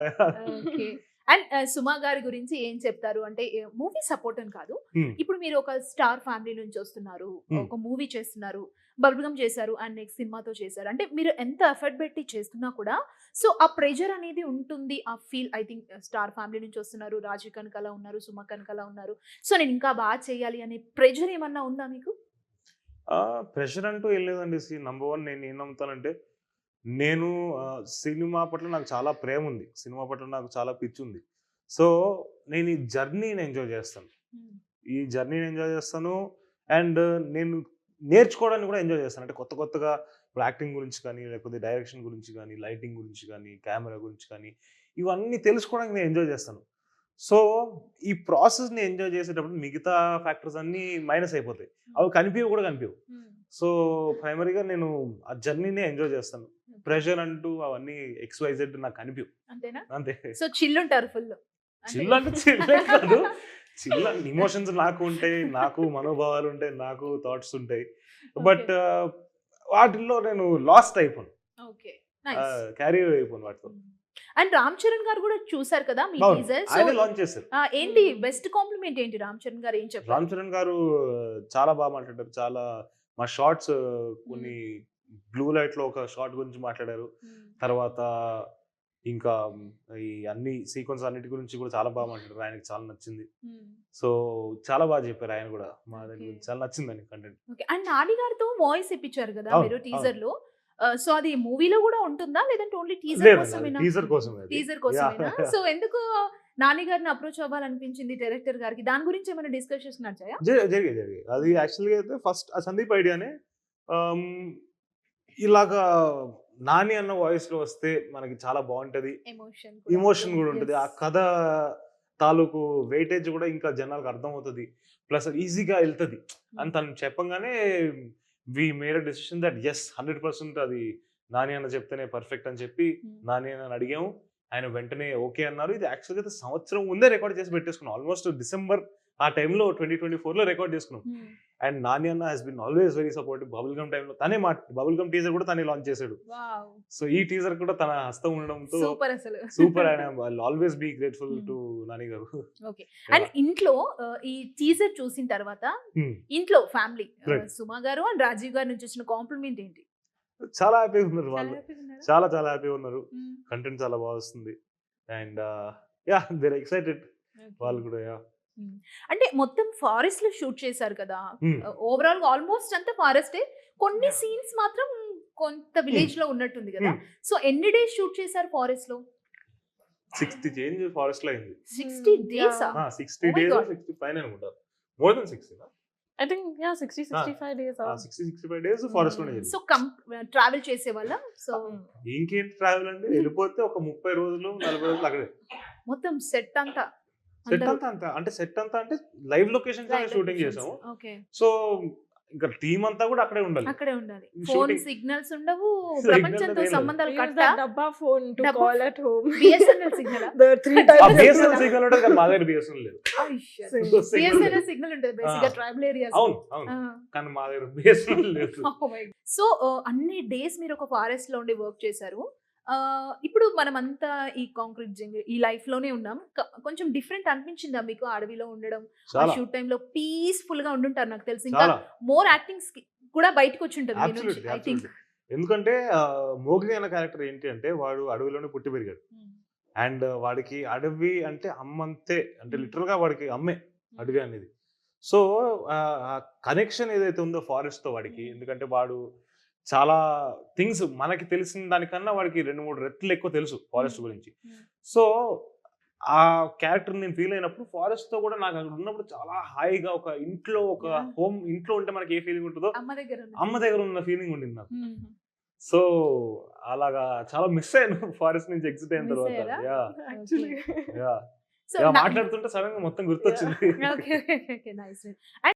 Okay. And Suma గారి గురించి ఏం చెప్తారు? అంటే మూవీ సపోర్ట్ అని కాదు. హ్మ్. ఇప్పుడు మీరు ఒక స్టార్ ఫ్యామిలీ నుంచి వస్తున్నారు. హ్మ్. ఒక మూవీ చేస్తున్నారు. బబుల్ గమ్ చేశారు. అండ్ నెక్స్ట్ సినిమాతో చేశారు. అంటే మీరు ఎంత ఎఫర్ట్ పెట్టి చేస్తున్నా కూడా సో, ఆ ప్రెషర్ అనేది ఉంటుంది. ఆ feel I think star family నుంచి వస్తున్నారు. రాజు కనకాల ఉన్నారు. సుమ కనకాల ఉన్నారు. సో, నేను ఇంకా చేయాలి అనే ప్రెషర్ ఏమన్నా ఉందా మీకు? ప్రెషర్ అంటూ ఏం లేదండి. నంబర్ 1 నేనేం నమ్ముతానంటే, నేను సినిమా పట్ల నాకు చాలా ప్రేముంది. సినిమా పట్ల నాకు చాలా పిచ్చుంది. సో, నేను ఈ జర్నీని ఎంజాయ్ చేస్తాను. హ్మ్. ఈ జర్నీని ఎంజాయ్ చేస్తాను. అండ్ నేను నేర్చుకోవడాన్ని కూడా ఎంజాయ్ చేస్తాను. అంటే కొత్త కొత్తగా ఇప్పుడు యాక్టింగ్ గురించి కానీ, లేకపోతే డైరెక్షన్ గురించి కానీ, లైటింగ్ గురించి కానీ, కెమెరా గురించి కానీ, ఇవన్నీ తెలుసుకోవడానికి నేను ఎంజాయ్ చేస్తాను. సో, ఈ ప్రాసెస్‌ని ఎంజాయ్ చేసేటప్పుడు మిగతా ఫ్యాక్టర్స్ అన్నీ మైనస్ అయిపోతాయి. హ్మ్. అవి కనిపియవు కూడా కనిపియవు. హ్మ్. సో, ప్రైమరీగా నేను ఆ జర్నీనే ఎంజాయ్ చేస్తాను. ఓకే. ప్రెషర్ అంటూ అవన్నీ ఎక్స్, వై, జెడ్ నాకు కనిపియవు. అంతేనా? అంతే. సో, చిల్ ఉంటారు ఫుల్లు. అంతే చిల్ కదా! అంటే చిల్లే కాదు. చిల్ ఎమోషన్స్ నాకు ఉంటాయి. నాకు మనోభావాలుంటాయి. నాకు థాట్స్ ఉంటాయి. ఓకే. బట్ వాటిల్లో నేను లాస్ట్ అయిపోను. ఓకే. నైస్. క్యారీ అయిపోను వాటితో. హ్మ్. అండ్ 'రామ్ చరణ్' గారు గూడా చూసారు కదా మీ అవును. టీజర్. సో, ఆయనే లాంచ్ చేశారు. ఏంటి హ్మ్. బెస్ట్ కాంప్లిమెంట్ ఏంటి 'రామ్ చరణ్' గారు ఏం చెప్పారు? రామ్ చరణ్ గారు చాలా బాగా మాట్లాడారు. చాలా మా షార్ట్స్ హ్మ్. కొన్ని బ్లూ లైట్‌లో ఒక షాట్ గురించి మాట్లాడారు. హ్మ్. తర్వాత ఇంకా ఈ అన్ని సీక్వెన్స్ అన్నిటి గురించి కూడా చాలా బాగా మాట్లాడారు. ఆయనకి చాలా నచ్చింది. హ్మ్. సో, చాలా బాగా చెప్పారు ఆయన గూడా. మా దాని ఓకే. గురించి చాలా నచ్చింది ఆయనకి కంటెంట్. ఓకే. అండ్ 'నాని' గారితో వాయిస్ ఇప్పించారు గదా అవును. మీరు అవును. టీజర్‌లో. సో, అది మూవీలో గూడా ఉంటుందా? లేదంటే ఓన్లీ టీజర్ లేదండి. అది కోసమేనా? టీజర్ కోసమే అది. Teaser yeah! కోసమేనా? సో, ఎందుకు 'నాని' గారిని అప్రోచ్ అవ్వాలనిపించింది డైరెక్టర్ గారికి? దాని గురించి ఏమైనా డిస్కషన్స్ నడిచాయా? జరిగాయి. జరిగాయి. అది హ్మ్. యాక్చువల్‌గా అయితే ఫస్ట్ ఆ సందీప్ ఐడియానే. ఆహ్, హ్మ్, ఇలాగా 'నాని' అన్న వాయిస్‌లో వస్తే మనకి చాలా బావుంటది. ఎమోషన్ కూడా ఎమోషన్ ఉంటుంది. గూడా ఉంటది. యెస్. ఆ కథ తాలూకు వెయిటేజ్ గూడా ఇంకా జనాలకు అర్థమవుతది. ప్లస్ ఈజీగా ఎళ్తది అని హ్మ్. తను చెప్పంగానే we made a decision that yes 100% అది 'నాని' అన్న చెప్తేనే పర్ఫెక్ట్ అని చెప్పి హ్మ్. 'నాని' అన్నని అడిగాము. ఆయన వెంటనే ఓకే అన్నారు. ఇది యాక్చువల్‌గా అయితే సంవత్సరం ముందే రికార్డ్ చేసి పెట్టేసుకున్నాం. ఆల్‌మోస్ట్ డిసెంబర్ ఆ టైంలో 2024లో రికార్డ్ చేసుకున్నాం. హ్మ్. అండ్ 'నాని' అన్న has been always very supportive. Bubble gum టైమ్‌లో తనే బబుల్ గమ్ టీజర్ కూడా తనే లాంచ్ చేసాడు. వావ్! సో, ఈ టీజర్ కూడా తన హస్తం ఉండడంతో సూపర్ అసలు. సూపర్. ఆయన ఐల్ ఆల్‌వేస్ బి గ్రేట్‌ఫుల్ హ్మ్. టు 'నాని' గారు. ఓకే. And yeah! ఇంట్లో ఈ టీజర్ చూసిన తర్వాత హ్మ్. ఇంట్లో ఫ్యామిలీ రైట్. సుమ గారు అండ్ రాజీవ్ గారి నుంచి వచ్చిన కాంప్లిమెంట్ ఏంటి? చాలా హ్యాపీగా ఉన్నారు చాలా వాళ్ళు. హ్యాపీగా ఉన్నారా? చాలా చాలా హ్యాపీగా ఉన్నారు. హ్మ్. కంటెంట్ చాలా బా వస్తుంది. And yeah! They are excited okay. వాళ్ళు కూడా. యాహ్! హ్మ్. అంటే మొత్తం ఫారెస్ట్‌లో షూట్ చేశారు కదా! హ్మ్. ఓవరాల్‌గా ఆల్‌మోస్ట్ అంతా ఫారెస్టే. కొన్ని సీన్స్ మాత్రం కొంత హ్మ్. విలేజ్‌లో ఉన్నట్టుంది గదా! హ్మ్. సో, ఎన్ని డేస్ షూట్ చేశారు ఫారెస్ట్‌లో? 60 చేంజ్ ఫారెస్ట్‌లో అయింది. 60 హ్మ్. డేసా? యాహ్! 60 ఓహ్ మై డేసో, గాడ్! 65 అనుకుంటా. More than 60 I think yeah! 60, ఆ! 65 డేసా? 60, 65 డేస్ ఫారెస్ట్‌లోనే హ్మ్. సో, జరిగింది. ట్రావెల్ చేసేవాళ్ళా? సో, హ్మ్. ఇంకేంటి ట్రావెల్ అండి. ఎళ్ళిపోతే ఒక 30 రోజులు, 40 రోజులు అక్కడే. మొత్తం సెట్ అంతా సెట్ అందరూ అంతా అంతే. అంటే సెట్ అంతా అంటే లైవ్ లొకేషన్స్‌లోనే లైవ్ షూటింగ్ లొకేషన్స్. చేసాము. ఓకే. సో, ఇంకా టీమ్ అంతా కూడా అక్కడే ఉండాలి. అక్కడే ఉండాలి. ఫోన్ షూటింగ్ సిగ్నల్స్ ఉండవు. సిగ్నల్ ప్రపంచంతో ఏం లేదు. సంబంధాలు We use కట్టా? that dabba phone to dabba call at home. BSNL సిగ్నలా? There are 3 ah types of BSNL signal. Signal ఉంటది కానీ మా దగ్గర బిఎస్ఎన్ఎల్ లేదు. అయ్యో! Same. సిగ్నల్ లేదు. బిఎస్ఎన్ఎల్ సిగ్నల్ ఉంటది ఆ! బేసిక్‌గా ట్రైబల్ ఏరియాస్‌లో. అవును. అవును. ఆ! కానీ మా దగ్గర బిఎస్ఎన్ఎల్ లేదు. Oh my God! సో, అన్ని డేస్ మీరు ఒక ఫారెస్ట్‌లో ఉండి వర్క్ చేశారు. ఇప్పుడు మనమంతా ఈ కాంక్రీట్ జంగిల్ ఈ లైఫ్‌లోనే ఉన్నాం. కొంచెం డిఫరెంట్ అనిపించిందా మీకు ఆ అడవిలో ఉండడం? ఆ చాలా. షూట్ టైమ్‌లో పీస్‌ఫుల్‌గా ఉండుంటారు నాకు తెలిసి. ఇంకా చాలా. మోర్ యాక్టింగ్స్‌కి కూడా బయటకొచ్చుంటది మీ నుంచి అబ్సల్యూట్‌లీ. I think. అబ్సల్యూట్‌లీ. ఎందుకంటే 'మోగ్లీ' అనే క్యారెక్టర్ ఏంటి అంటే వాడు అడవిలోనే పుట్టి పెరిగాడు. హ్మ్. అండ్ వాడికి అడవి అంటే అమ్మంతే. అంటే హ్మ్. లిటరల్‌గా వాడికి అమ్మే హ్మ్. అడవి అనేది. సో, ఆ కనెక్షన్ ఏదైతే ఉందో ఫారెస్ట్‌తో వాడికి. హ్మ్. ఎందుకంటే వాడు చాలా థింగ్స్ మనకి తెలిసిన దానికన్నా వాడికి 2, 3 రెట్లు ఎక్కువ తెలుసు హ్మ్. ఫారెస్ట్ గురించి. హ్మ్. సో, ఆ క్యారెక్టర్ నేను ఫీల్ అయినప్పుడు ఫారెస్ట్‌తో కూడా నాకు అక్కడ ఉన్నప్పుడు చాలా హాయిగా ఒక ఇంట్లో ఒక యాహ్! ఇంట్లో ఉంటే మనకి ఏ ఫీలింగ్ ఉంటదో అమ్మ దగ్గర ఉన్న అమ్మ ఫీలింగ్. దగ్గర ఉన్న ఫీలింగ్ ఉండింది నాకు. హుహు. సో, అలాగా చాలా మిస్ అయ్యాను ఫారెస్ట్ నుంచి ఎగ్జిట్ అయిన మిస్ తర్వాత. అయ్యారా? Yeah! Okay. Actually. Yeah! So, yeah! మాట్లాడుతుంటే సడెన్‌గా మొత్తం Yeah. గుర్తొచ్చింది. ఓకే. ఓకే. ఓకే. నైస్.